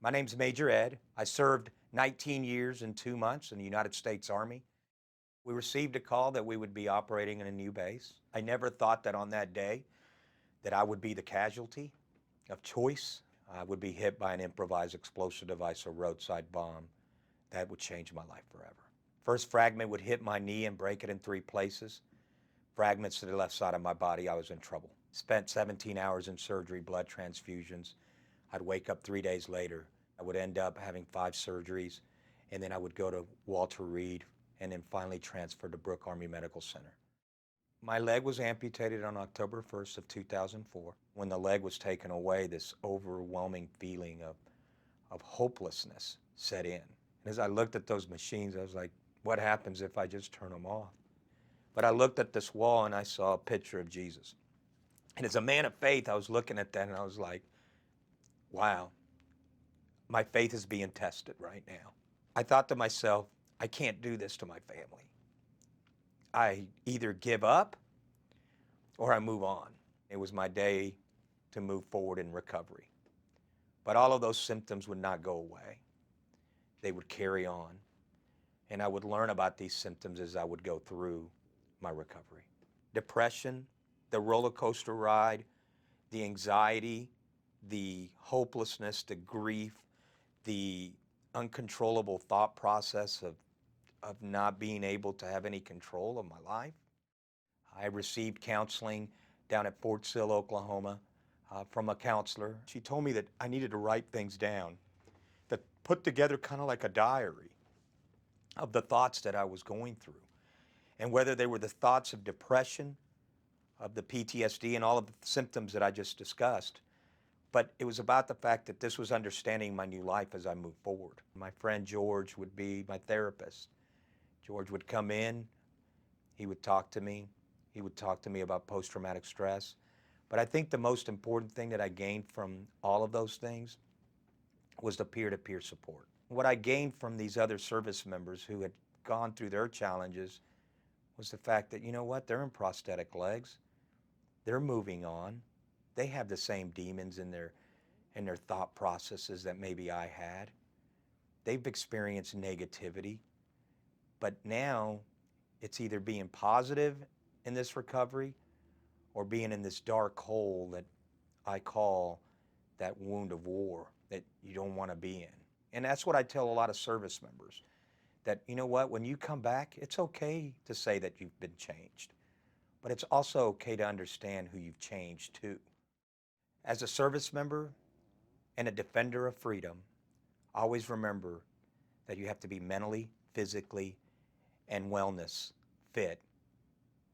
My name's Major Ed. I served 19 years and 2 months in the United States Army. We received a call that we would be operating in a new base. I never thought that on that day that I would be the casualty of choice. I would be hit by an improvised explosive device or roadside bomb that would change my life forever. First fragment would hit my knee and break it in 3 places. Fragments to the left side of my body, I was in trouble. Spent 17 hours in surgery, blood transfusions. I'd wake up 3 days later. I would end up having 5 surgeries, and then I would go to Walter Reed and then finally transferred to Brooke Army Medical Center. My leg was amputated on October 1st of 2004. When the leg was taken away, this overwhelming feeling of hopelessness set in. And as I looked at those machines, I was like, what happens if I just turn them off? But I looked at this wall and I saw a picture of Jesus. And as a man of faith, I was looking at that and I was like, wow, my faith is being tested right now. I thought to myself, I can't do this to my family. I either give up or I move on. It was my day to move forward in recovery. But all of those symptoms would not go away. They would carry on. And I would learn about these symptoms as I would go through my recovery. Depression, the roller coaster ride, the anxiety, the hopelessness, the grief, the uncontrollable thought process of not being able to have any control of my life. I received counseling down at Fort Sill, Oklahoma, from a counselor. She told me that I needed to write things down, that put together kind of like a diary of the thoughts that I was going through. And whether they were the thoughts of depression, of the PTSD, and all of the symptoms that I just discussed, but it was about the fact that this was understanding my new life as I moved forward. My friend George would be my therapist. George would come in, he would talk to me, he would talk to me about post-traumatic stress. But I think the most important thing that I gained from all of those things was the peer-to-peer support. What I gained from these other service members who had gone through their challenges was the fact that, you know what, they're in prosthetic legs, they're moving on, they have the same demons in their thought processes that maybe I had. They've experienced negativity, but now it's either being positive in this recovery or being in this dark hole that I call that wound of war that you don't want to be in. And that's what I tell a lot of service members, that, you know what, when you come back, it's okay to say that you've been changed, but it's also okay to understand who you've changed to. As a service member and a defender of freedom, always remember that you have to be mentally, physically, and wellness fit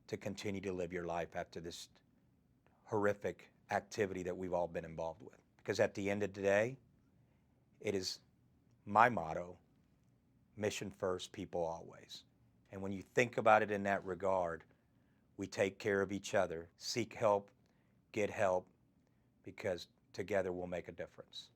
to continue to live your life after this horrific activity that we've all been involved with. Because at the end of the day, it is my motto, mission first, people always. And when you think about it in that regard, we take care of each other, seek help, get help, because together we'll make a difference.